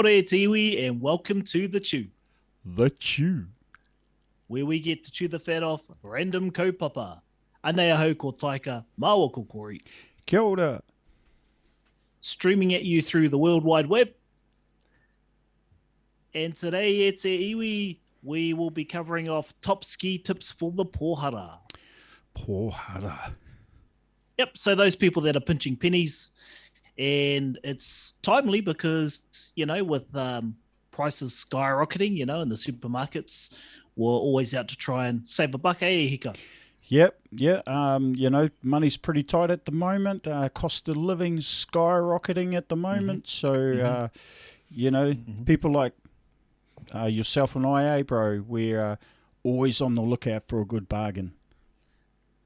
ore te iwi, and welcome to The Chew, The Chew. where we get to chew the fat off random kaupapa. Anei ahau ko Taika, māua ko Kori. Kia ora. Streaming at you through the World Wide Web. And today at te iwi, we will be covering off top ski tips for the pohara. Pohara. Yep, so those people that are pinching pennies, and it's timely because, you know, with prices skyrocketing, you know, in the supermarkets, we're always out to try and save a buck, eh, Hika? Yep, yeah. You know, money's pretty tight at the moment. Cost of living's skyrocketing at the moment. So, you know, people like yourself and I, bro, we're always on the lookout for a good bargain.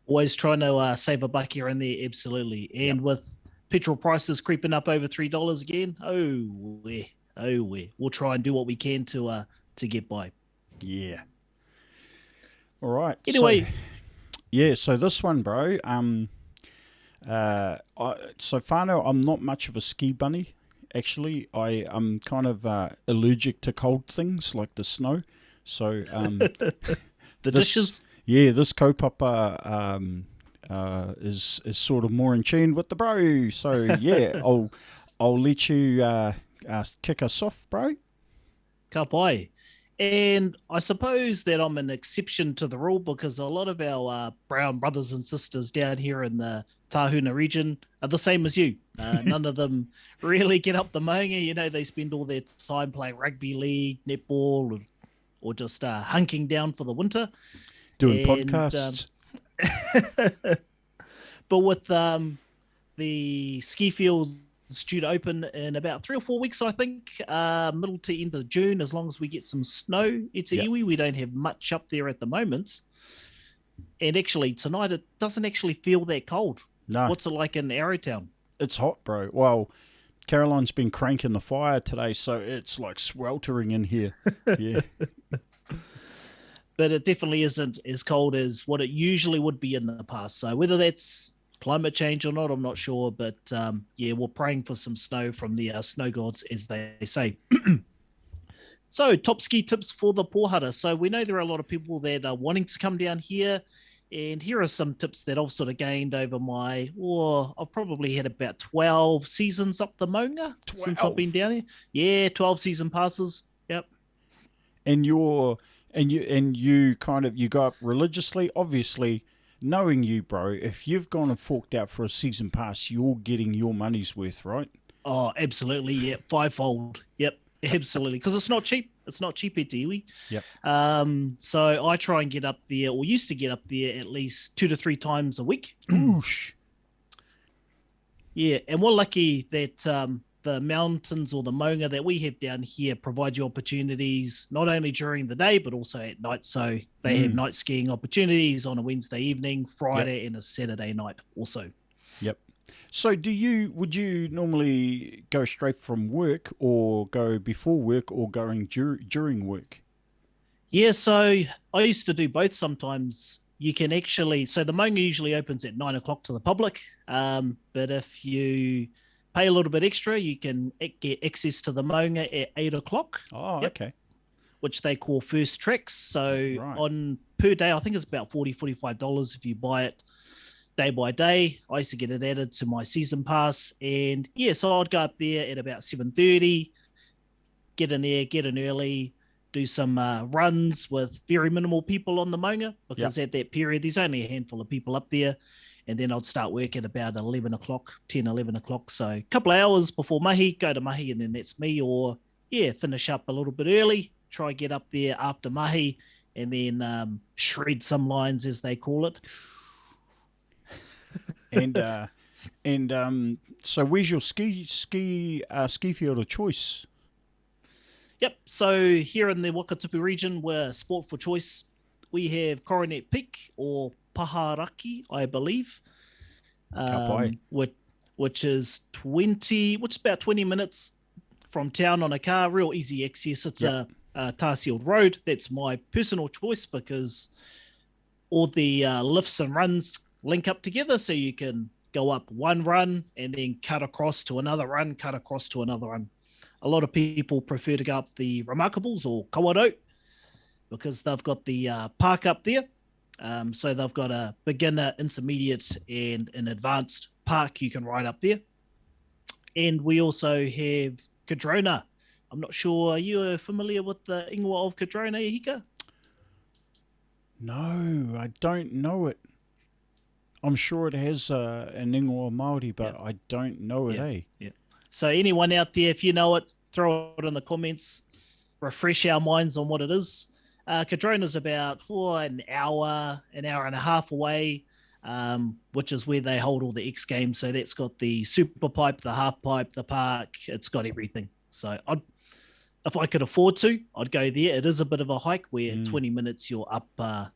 Always trying to save a buck here and there, absolutely. And with petrol prices creeping up over $3 again, we'll try and do what we can to get by. Yeah. All right. Anyway. So this one, bro, so far now, I'm not much of a ski bunny, actually. I'm kind of allergic to cold things like the snow. So dishes? Yeah, this kaupapa is sort of more in tune with the bro. So, yeah, I'll let you kick us off, bro. Ka pai. And I suppose that I'm an exception to the rule because a lot of our brown brothers and sisters down here in the Tahuna region are the same as you. None of them really get up the maunga. You know, they spend all their time playing rugby league, netball, or just hunking down for the winter. Doing podcasts. But with the ski fields due to open in about 3 or 4 weeks, I think, middle to end of June, as long as we get some snow. It's a iwi. We don't have much up there at the moment. And actually, tonight, it doesn't actually feel that cold. No. What's it like in Arrowtown? It's hot, bro. Well, Caroline's been cranking the fire today, so it's like sweltering in here. Yeah. But it definitely isn't as cold as what it usually would be in the past. So whether that's climate change or not, I'm not sure. But we're praying for some snow from the snow gods, as they say. So top ski tips for the pohara. So we know there are a lot of people that are wanting to come down here. And here are some tips that I've sort of gained over I've probably had about 12 seasons up the maunga since I've been down here. Yeah, 12 season passes. Yep. And you kind of, you go up religiously, obviously, knowing you, bro, if you've gone and forked out for a season pass, you're getting your money's worth, right? Oh, absolutely. Yep. Fivefold. Yep. Absolutely. Because it's not cheap. It's not cheap at iwi. Yep. So I try and get up there, or used to get up there at least 2 to 3 times a week. Oosh. Yeah. And we're lucky that the mountains or the maunga that we have down here provide you opportunities not only during the day but also at night. So they have night skiing opportunities on a Wednesday evening, Friday, and a Saturday night also. Yep. So would you normally go straight from work or go before work or going during work? Yeah, so I used to do both sometimes. You can actually, so the maunga usually opens at 9 o'clock to the public, but if you pay a little bit extra, you can get access to the maunga at 8 o'clock. Oh, okay. Which they call first tracks. So on per day, I think it's about $40, $45 if you buy it day by day. I used to get it added to my season pass. And yeah, so I'd go up there at about 7:30, get in there, get in early, do some runs with very minimal people on the maunga because at that period, there's only a handful of people up there. And then I'd start work at about 11 o'clock, 10, 11 o'clock. So a couple of hours before mahi, go to mahi, and then that's me. Or, finish up a little bit early, try get up there after mahi, and then shred some lines, as they call it. So where's your ski field of choice? Yep. So here in the Whakatipu region, we're sport for choice. We have Coronet Peak or Paharaki, I believe, which is about 20 minutes from town on a car. Real easy access. It's a tar sealed road. That's my personal choice because all the lifts and runs link up together, so you can go up one run and then cut across to another run, cut across to another run. a lot of people prefer to go up the Remarkables or Kawarau because they've got the park up there. So they've got a beginner, intermediate, and an advanced park you can ride up there. And we also have Cadrona. I'm not sure, are you familiar with the ingoa of Cadrona, Hika? No, I don't know it. I'm sure it has an ingoa Māori, but I don't know it, eh? Yeah. So anyone out there, if you know it, throw it in the comments. Refresh our minds on what it is. Cadrona's about an hour and a half away, which is where they hold all the X Games. So that's got the super pipe, the half pipe, the park. It's got everything. So if I could afford to, I'd go there. It is a bit of a hike where 20 minutes you're up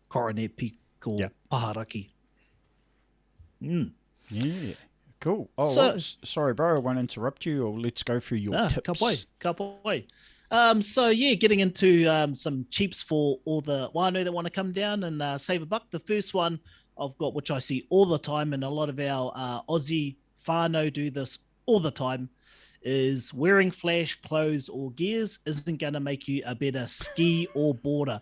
Coronet Peak or Paharaki. Yeah, cool. Oh, so, sorry, bro, I won't interrupt you, or let's go through your tips. Kapoi. So getting into some cheaps for all the whānau that want to come down and save a buck. The first one I've got, which I see all the time, and a lot of our Aussie whānau do this all the time, is wearing flash clothes or gears isn't going to make you a better ski or boarder.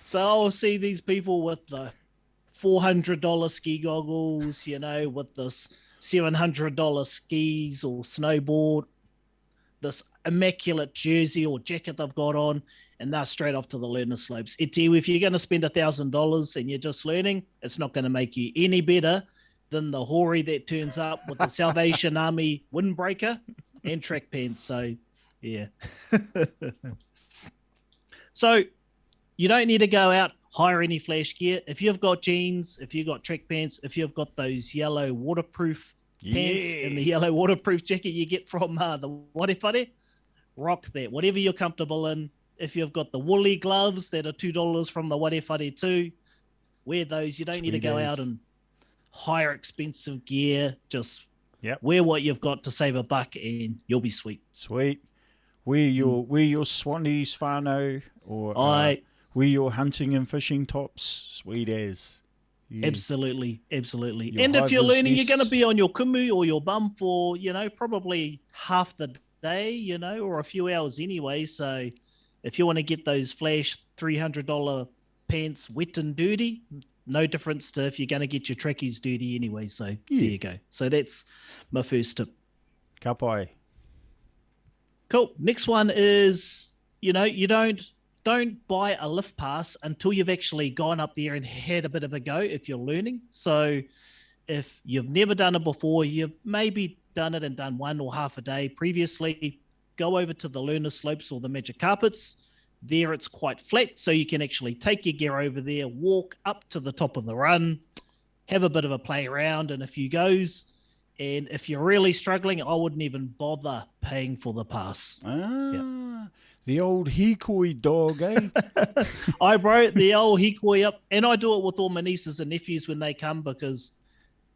So I'll see these people with the $400 ski goggles, with this $700 skis or snowboard, this immaculate jersey or jacket they've got on, and they're straight off to the learner slopes. If you're going to spend $1,000 and you're just learning, it's not going to make you any better than the hoary that turns up with the Salvation Army windbreaker and track pants. So, yeah. So, you don't need to go out, hire any flash gear. If you've got jeans, if you've got track pants, if you've got those yellow waterproof pants and the yellow waterproof jacket you get from the Warewhare, rock that. Whatever you're comfortable in. If you've got the woolly gloves that are $2 from the Warewhare too, wear those. You don't need to go out and hire expensive gear. Just wear what you've got to save a buck and you'll be sweet. Sweet. Wear your Swannies whānau, or wear your hunting and fishing tops. Sweet as. Yeah. Absolutely. Your and if you're learning, vests. you're going to be on your kumu or your bum for, probably half the day, or a few hours anyway. So if you want to get those flash $300 pants wet and dirty, no difference to if you're going to get your trackies dirty anyway. So there you go. So that's my first tip. Ka pai. Cool. Next one is, you don't buy a lift pass until you've actually gone up there and had a bit of a go if you're learning. So if you've never done it before, you've maybe done it and done one or half a day previously, go over to the learner slopes or the magic carpets. There it's quite flat, so you can actually take your gear over there, walk up to the top of the run, have a bit of a play around and a few goes. And if you're really struggling, I wouldn't even bother paying for the pass. The old hikoi dog, eh? Bro, the old hikoi up. And I do it with all my nieces and nephews when they come because,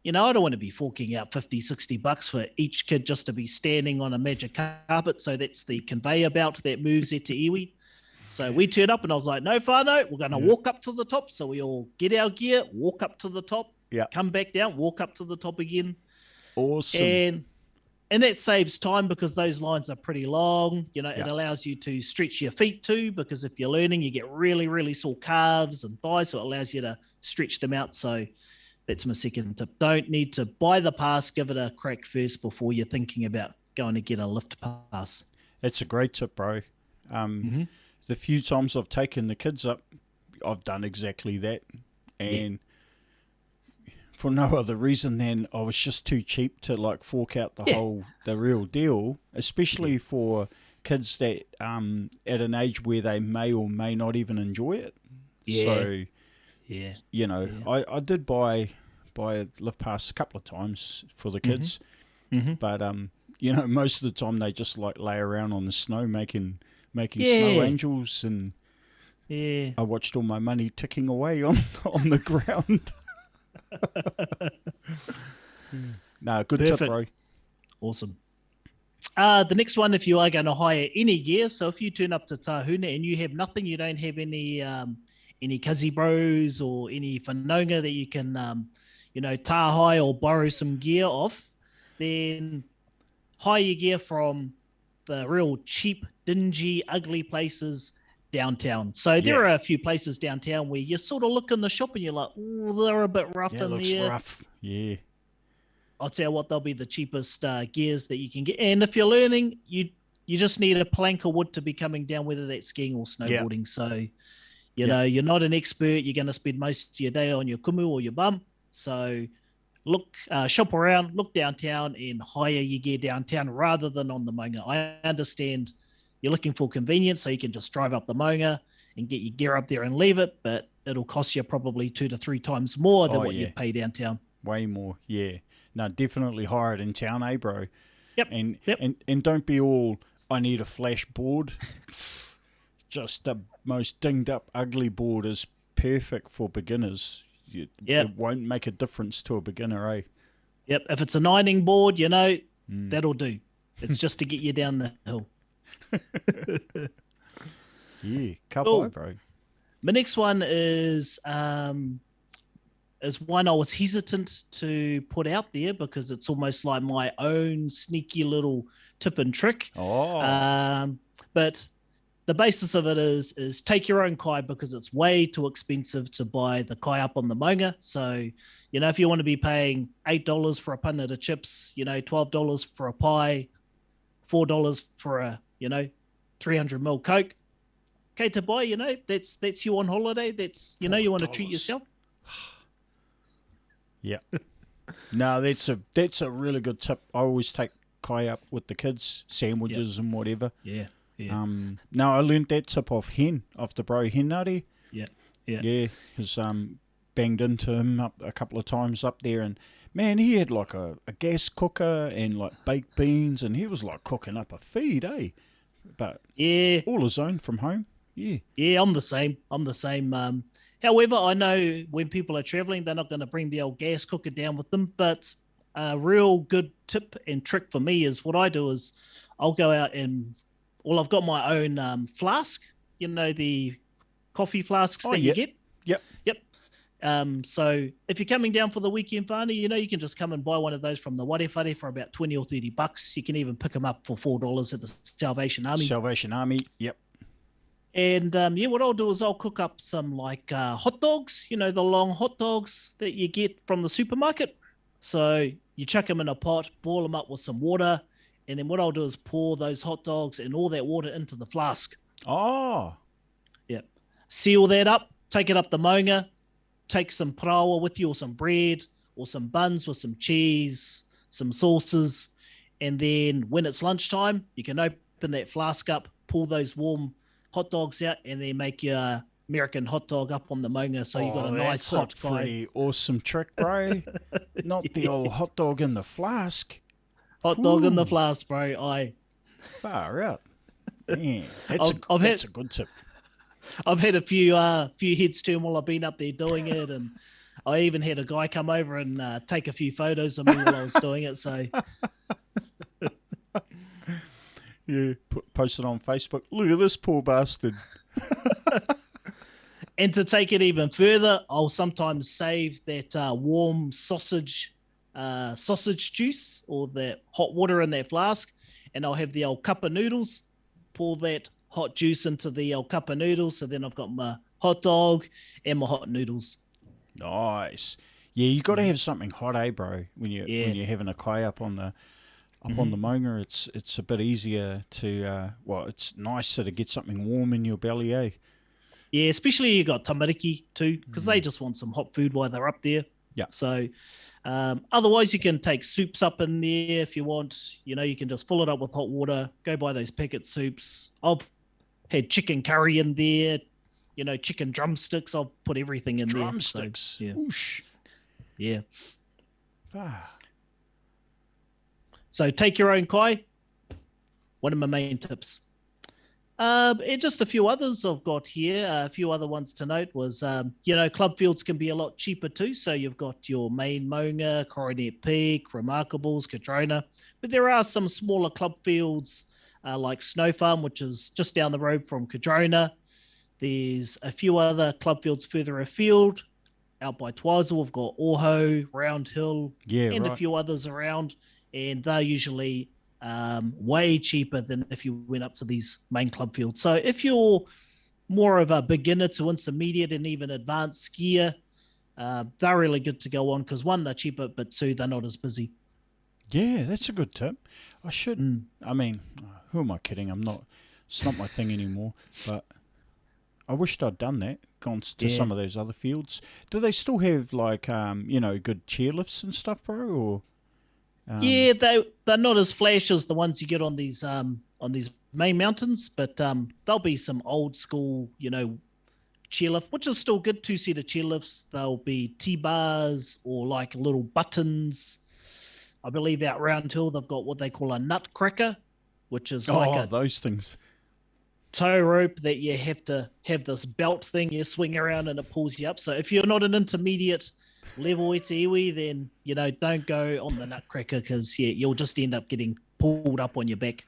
I don't want to be forking out $50-$60 for each kid just to be standing on a magic carpet. So that's the conveyor belt that moves it to iwi. So we turn up and I was like, no whānau, we're going to walk up to the top. So we all get our gear, walk up to the top, come back down, walk up to the top again. Awesome. And that saves time because those lines are pretty long. It allows you to stretch your feet too, because if you're learning, you get really, really sore calves and thighs. So it allows you to stretch them out. So that's my second tip. Don't need to buy the pass. Give it a crack first before you're thinking about going to get a lift pass. That's a great tip, bro. The few times I've taken the kids up, I've done exactly that. And for no other reason than I was just too cheap to fork out the real deal, especially for kids that at an age where they may or may not even enjoy it. So, I did buy a lift pass a couple of times for the kids, but most of the time they just lay around on the snow making snow angels, and I watched all my money ticking away on the ground. No, good tip, bro. Awesome. The next one, if you are going to hire any gear, so if you turn up to Tahuna and you have nothing, you don't have any Kazi bros or any whanaunga that you can, tahai or borrow some gear off, then hire your gear from the real cheap, dingy, ugly places downtown. So there are a few places downtown where you sort of look in the shop and you're like, oh, they're a bit rough in looks there. Rough. Yeah. I'll tell you what, they'll be the cheapest gears that you can get. And if you're learning, you just need a plank of wood to be coming down, whether that's skiing or snowboarding. So, you know, you're not an expert. You're going to spend most of your day on your kumu or your bum. So look, shop around, look downtown and hire your gear downtown rather than on the maunga. I understand you're looking for convenience, so you can just drive up the maunga and get your gear up there and leave it, but it'll cost you probably 2 to 3 times more than what you'd pay downtown. Way more, yeah. No, definitely hire it in town, bro? Yep. And don't be all, I need a flash board. Just the most dinged up, ugly board is perfect for beginners. It won't make a difference to a beginner, eh? Yep. If it's a 9-ing board, you know, that'll do. It's just to get you down the hill. Yeah, couple, bro. My next one is one I was hesitant to put out there because it's almost like my own sneaky little tip and trick. But the basis of it is take your own kai, because it's way too expensive to buy the kai up on the maunga. So, you know, if you want to be paying $8 for a punnet of chips, you know, $12 for a pie, $4 for a, you know, 300ml Coke. Okay, to buy, you know, that's you on holiday. That's, you know, you want to treat yourself. Yeah. No, that's a really good tip. I always take kai up with the kids, sandwiches and whatever. Yeah. No, I learned that tip off the bro Henare. Yeah. Because banged into him up a couple of times up there, and man, he had like a gas cooker and like baked beans, and he was like cooking up a feed, eh? But all his own from home. Yeah, I'm the same. However, I know when people are traveling, they're not going to bring the old gas cooker down with them. But a real good tip and trick for me is what I do is I'll go out and, well, I've got my own flask. You know, the coffee flasks that you get. Yep. So if you're coming down for the weekend, whānau, you know, you can just come and buy one of those from the warewhare for about $20 or $30. You can even pick them up for $4 at the Salvation Army. Yep. And what I'll do is I'll cook up some like hot dogs, you know, the long hot dogs that you get from the supermarket. So you chuck them in a pot, boil them up with some water, and then what I'll do is pour those hot dogs and all that water into the flask. Oh. Yep. Seal that up, take it up the maunga, take some parawa with you or some bread or some buns with some cheese, some sauces, and then when it's lunchtime, you can open that flask up, pull those warm hot dogs out, and then make your American hot dog up on the maunga, so you got a nice hot guy. Pretty awesome trick, bro. Not the old hot dog in the flask. Hot dog in the flask, bro. Aye. Far out. Man, that's a good tip. I've had a few heads turn while I've been up there doing it, and I even had a guy come over and take a few photos of me while I was doing it. So. Yeah, post it on Facebook. Look at this poor bastard. And to take it even further, I'll sometimes save that warm sausage juice or that hot water in that flask, and I'll have the old cup of noodles, pour that hot juice into the old cup of noodles, so then I've got my hot dog and my hot noodles. Nice. Yeah, you got to have something hot, bro, when you're having a kai up on the on the maunga. It's a bit easier to it's nicer to get something warm in your belly, eh? Yeah, especially you got tamariki too, because they just want some hot food while they're up there. Yeah. So otherwise you can take soups up in there if you want. You know, you can just fill it up with hot water, go buy those packet soups. I've had chicken curry in there, you know, chicken drumsticks. I'll put everything in drumsticks. there. So, oosh. Yeah. So take your own kai. One of my main tips. And just a few others I've got here. A few other ones to note was, you know, club fields can be a lot cheaper too. So you've got your main maunga, Coronet Peak, Remarkables, Cadrona. But there are some smaller club fields like Snow Farm, which is just down the road from Cadrona. There's a few other club fields further afield. Out by Twizel, we've got Oho, Round Hill, and a few others around. And they're usually way cheaper than if you went up to these main club fields. So if you're more of a beginner to intermediate and even advanced skier, they're really good to go on because one, they're cheaper, but two, they're not as busy. Yeah, that's a good tip. I should. I mean, who am I kidding? It's not my thing anymore. But I wished I'd done that. Gone to some of those other fields. Do they still have like good chairlifts and stuff, bro? Or yeah, they're not as flash as the ones you get on these main mountains, but there'll be some old school, chairlift, which is still good. 2-seater chairlifts. There'll be T-bars or like little buttons. I believe out Round Hill they've got what they call a nutcracker, which is like those things. Tow rope that you have to have this belt thing you swing around and it pulls you up. So if you're not an intermediate level iwi, then don't go on the nutcracker because you'll just end up getting pulled up on your back.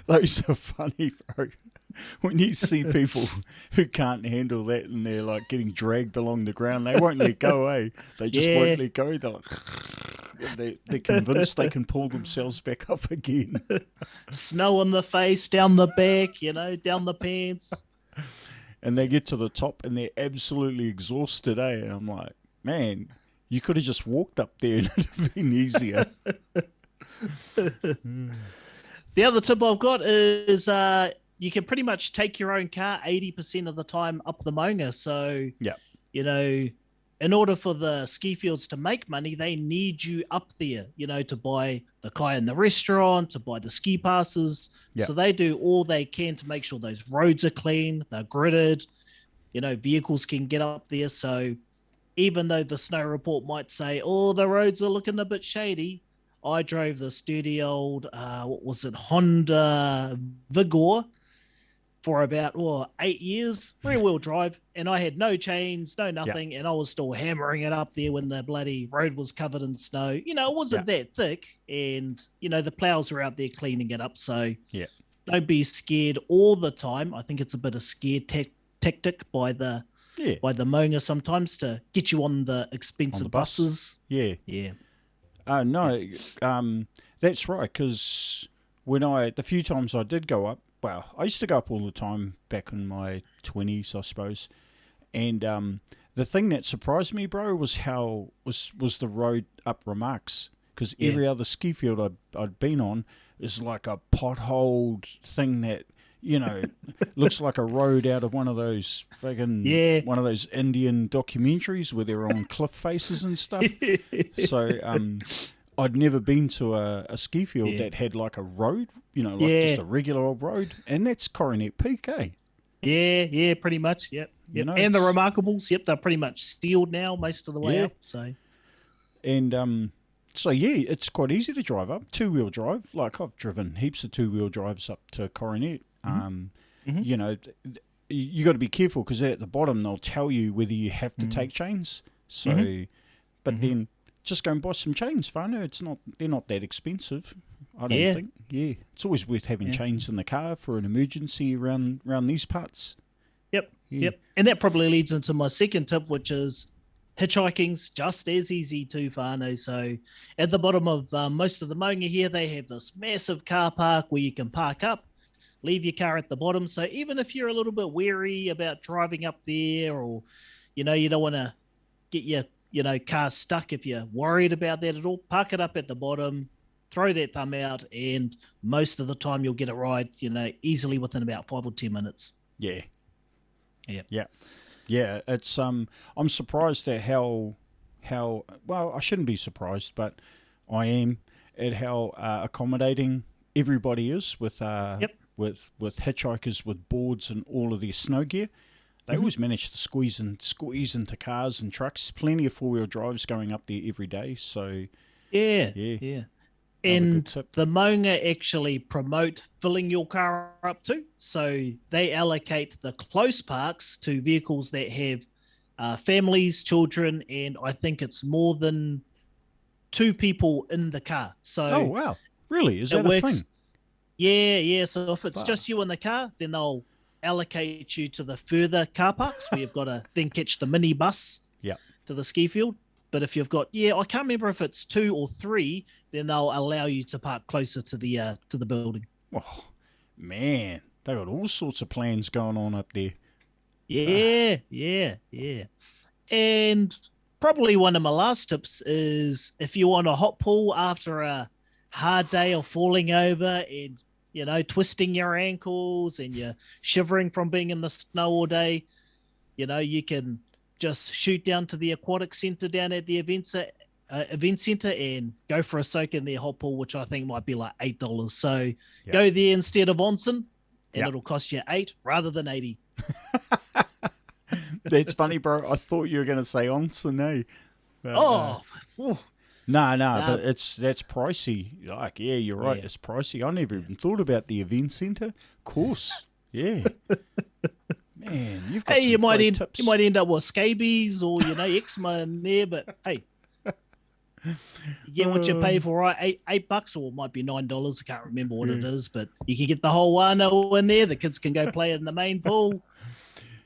Those are funny, bro. When you see people who can't handle that and they're like getting dragged along the ground, they won't let go, eh? They just won't let go. They're like, they're convinced they can pull themselves back up again. Snow on the face, down the back, down the pants. And they get to the top and they're absolutely exhausted, eh? And I'm like, man, you could have just walked up there and it'd have been easier. The other tip I've got is you can pretty much take your own car 80% of the time up the Maunga. So, in order for the ski fields to make money, they need you up there, to buy the kai in the restaurant, to buy the ski passes. Yep. So they do all they can to make sure those roads are clean, they're gridded, vehicles can get up there. So even though the snow report might say, the roads are looking a bit shady, I drove the sturdy old, Honda Vigor for about 8 years, rear-wheel drive, and I had no chains, no nothing, and I was still hammering it up there when the bloody road was covered in snow. It wasn't that thick, and, the plows were out there cleaning it up, so don't be scared all the time. I think it's a bit of scare tactic by the Maunga sometimes to get you on the expensive buses. Yeah. No, that's right, because the few times I did go up, I used to go up all the time back in my 20s, I suppose. And the thing that surprised me, bro, was was the road up Remarks. Because every other ski field I'd been on is like a potholed thing that, looks like a road out of one of those one of those Indian documentaries where they're on cliff faces and stuff. So I'd never been to a ski field that had like a road, just a regular old road, and that's Coronet Peak, eh? Yeah, pretty much, yep. And the Remarkables, they're pretty much sealed now most of the way up. So, and it's quite easy to drive up, 2-wheel drive. Like I've driven heaps of 2-wheel drives up to Coronet. You got to be careful because at the bottom they'll tell you whether you have to take chains. So, but then just go and buy some chains, whānau. They're not that expensive, I don't think. Yeah, it's always worth having chains in the car for an emergency around these parts. Yep. And that probably leads into my second tip, which is hitchhiking's just as easy too, whānau. So at the bottom of most of the Maunga here, they have this massive car park where you can park up, leave your car at the bottom. So even if you're a little bit wary about driving up there, or, you don't want to get your car stuck if you're worried about that at all, park it up at the bottom, throw that thumb out, and most of the time you'll get a ride, easily within about 5 or 10 minutes. Yeah. It's I'm surprised at how well, I shouldn't be surprised, but I am at how accommodating everybody is with hitchhikers with boards and all of their snow gear. They always manage to squeeze into cars and trucks. Plenty of 4-wheel drives going up there every day. So yeah. And the Maunga actually promote filling your car up too. So they allocate the close parks to vehicles that have families, children, and I think it's more than 2 people in the car. So oh wow, really? Is that a thing? Yeah. So if it's just you in the car, then they'll allocate you to the further car parks where you've got to then catch the mini bus to the ski field. But if you've got, I can't remember if it's 2 or 3, then they'll allow you to park closer to the building. Oh, man, they got all sorts of plans going on up there. Yeah. And probably one of my last tips is if you want a hot pool after a hard day of falling over and, twisting your ankles and you're shivering from being in the snow all day, you can just shoot down to the aquatic center down at the event center and go for a soak in their hot pool, which I think might be like $8. So go there instead of onsen, and it'll cost you $8 rather than $80. That's funny, bro. I thought you were going to say onsen, eh? But, No, but that's pricey. Like, yeah, you're right. Yeah. It's pricey. I never even thought about the event center. Of course, yeah. Man, you've got some great tips. You might end up with scabies or eczema in there, but hey, you get what you pay for, right? $8 or it might be $9. I can't remember what it is, but you can get the whole wano in there. The kids can go play in the main pool.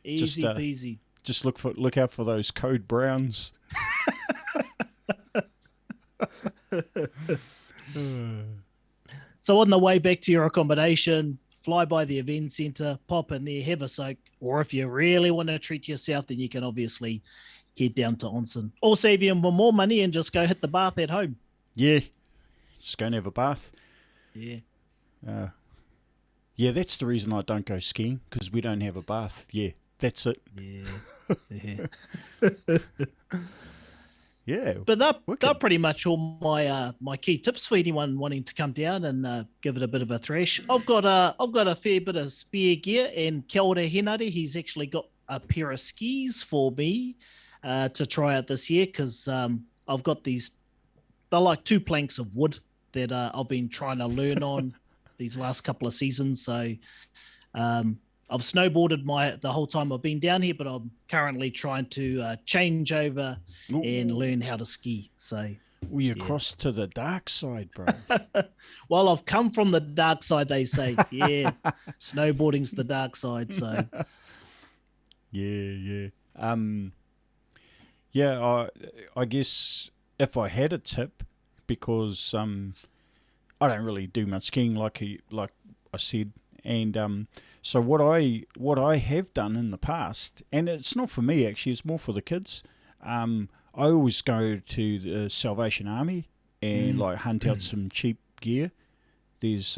Easy peasy. Just look out for those code browns. So on the way back to your accommodation, fly by the event center, pop in there, have a soak, or if you really want to treat yourself, then you can obviously head down to onsen or save you more money and just go hit the bath at home. Yeah, just go and have a bath. Yeah. Yeah, that's the reason I don't go skiing, because we don't have a bath. Yeah, that's it. Yeah. Yeah, but they're pretty much all my key tips for anyone wanting to come down and give it a bit of a thrash. I've got a fair bit of spare gear, and kia ora Henare, he's actually got a pair of skis for me to try out this year, because I've got these. They're like 2 planks of wood that I've been trying to learn on these last couple of seasons. So I've snowboarded the whole time I've been down here, but I'm currently trying to change over and learn how to ski. So you crossed to the dark side, bro. Well, I've come from the dark side, they say. Yeah, snowboarding's the dark side. So yeah. I guess if I had a tip, because I don't really do much skiing, like I said, and so what I have done in the past, and it's not for me actually, it's more for the kids. I always go to the Salvation Army and hunt out some cheap gear. There's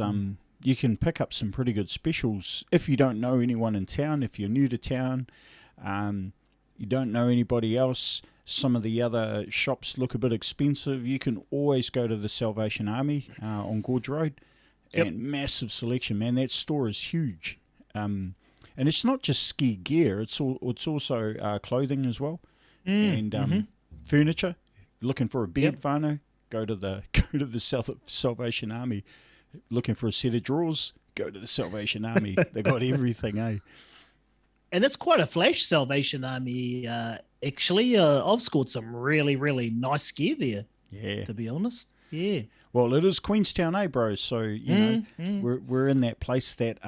you can pick up some pretty good specials if you don't know anyone in town. If you're new to town, you don't know anybody else. Some of the other shops look a bit expensive. You can always go to the Salvation Army on Gorge Road. Yep. And massive selection, man. That store is huge. And it's not just ski gear, it's also clothing as well. And furniture. Looking for a bed, whānau, go to the Salvation Army. Looking for a set of drawers, go to the Salvation Army. They got everything, eh? And it's quite a flash, Salvation Army, actually. I've scored some really, really nice gear there, to be honest. Yeah. Well, it is Queenstown, eh, bro? So, you know, we're in that place that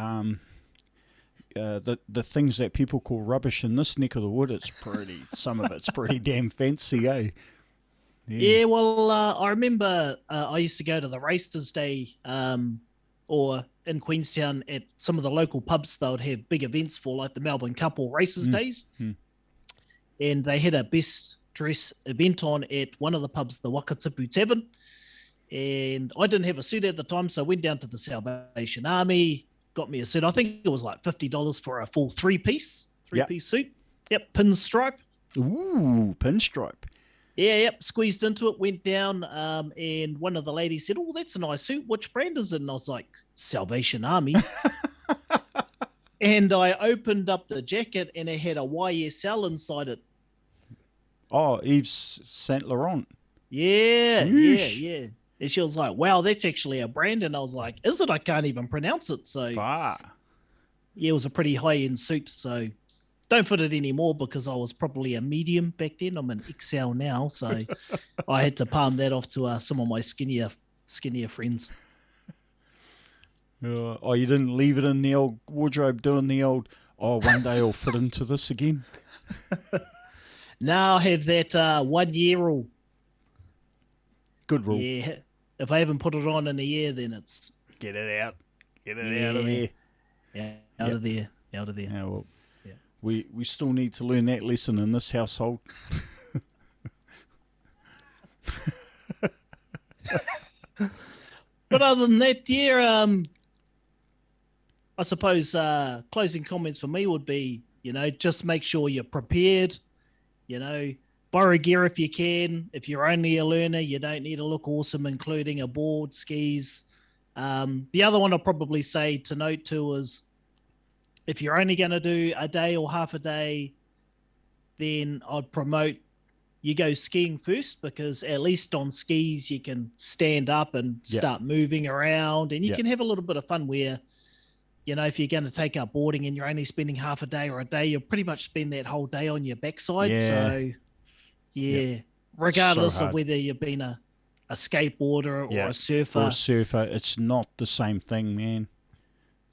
the things that people call rubbish in this neck of the wood, some of it's pretty damn fancy, eh? Yeah, well, I remember I used to go to the Racers Day or in Queenstown at some of the local pubs. They would have big events for like the Melbourne Cup or Racers Days. And they had a best dress event on at one of the pubs, the Whakatipu Tavern. And I didn't have a suit at the time, so I went down to the Salvation Army, got me a suit. I think it was like $50 for a full three-piece suit. Yep, pinstripe. Ooh, pinstripe. Yeah, squeezed into it, went down, and one of the ladies said, "Oh, that's a nice suit. Which brand is it?" And I was like, "Salvation Army." And I opened up the jacket, and it had a YSL inside it. Oh, Yves Saint Laurent. Yeah, yeah. And she was like, "Wow, that's actually a brand." And I was like, "Is it? I can't even pronounce it." So, yeah, it was a pretty high-end suit. So, don't fit it anymore because I was probably a medium back then. I'm an XL now, so I had to palm that off to some of my skinnier friends. Oh, you didn't leave it in the old wardrobe doing the old, one day I'll fit into this again? Now I have that 1 year rule. Good rule. Yeah. If I haven't put it on in a year, then it's Get it out. Get it out of there. Yeah, out of there. Out of there. Yeah, well, we still need to learn that lesson in this household. But other than that, I suppose closing comments for me would be, just make sure you're prepared. Borrow gear if you can. If you're only a learner, you don't need to look awesome, including a board, skis. The other one I'll probably say to note too is, if you're only going to do a day or half a day, then I'd promote you go skiing first, because at least on skis you can stand up and start moving around, and you can have a little bit of fun where, if you're going to take up boarding and you're only spending half a day or a day, you'll pretty much spend that whole day on your backside. So, regardless of whether you've been a skateboarder or a surfer. Or a surfer, it's not the same thing, man.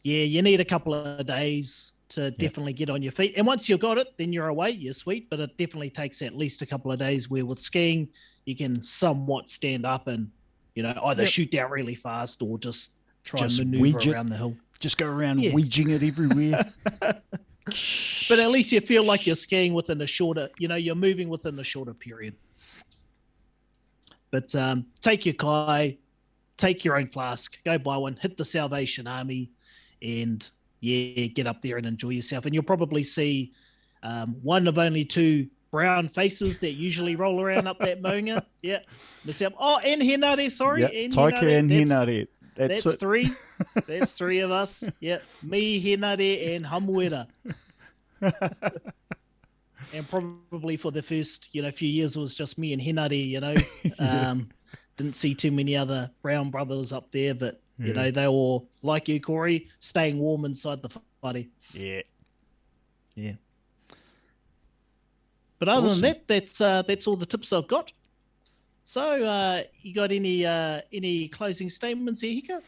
Yeah, you need a couple of days to definitely get on your feet. And once you've got it, then you're away, you're sweet. But it definitely takes at least a couple of days where with skiing, you can somewhat stand up and, either shoot down really fast or just try and maneuver around the hill. Just go around wedging it everywhere. But at least you feel like you're skiing within a shorter, you're moving within a shorter period. But take your kai, take your own flask, go buy one, hit the Salvation Army, and get up there and enjoy yourself. And you'll probably see one of only two brown faces that usually roll around up that maunga. Yeah. Oh, and Henare, sorry. Yep. And Taika and Henare. That's three. That's three of us. Yeah. Me, Henare, and Hamuera. And probably for the first, few years, it was just me and Henare, Didn't see too many other brown brothers up there, but, they were, like you, Corey, staying warm inside the whare. Yeah. Yeah. But other than that, that's all the tips I've got. So, you got any closing statements here, Hika?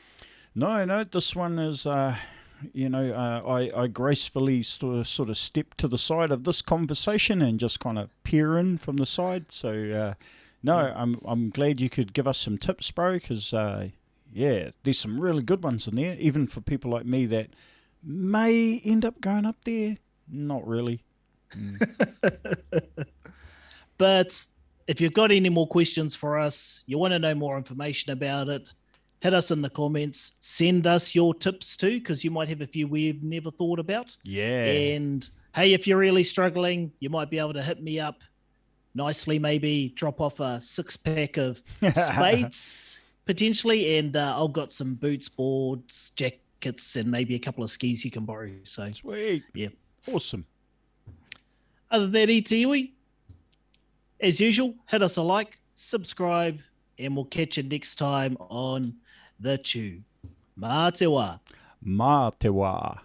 No. This one is, I gracefully sort of stepped to the side of this conversation and just kind of peer in from the side. So, I'm glad you could give us some tips, bro, because, there's some really good ones in there, even for people like me that may end up going up there. Not really. But if you've got any more questions for us, you want to know more information about it, hit us in the comments, send us your tips too, because you might have a few we've never thought about. Yeah. And hey, if you're really struggling, you might be able to hit me up nicely, maybe drop off a 6-pack of spades potentially, and I've got some boots, boards, jackets, and maybe a couple of skis you can borrow. So sweet. Yeah. Awesome. Other than that, Itiwi, as usual, hit us a like, subscribe, and we'll catch you next time on The Chew. Mā te wā. Mā te wā.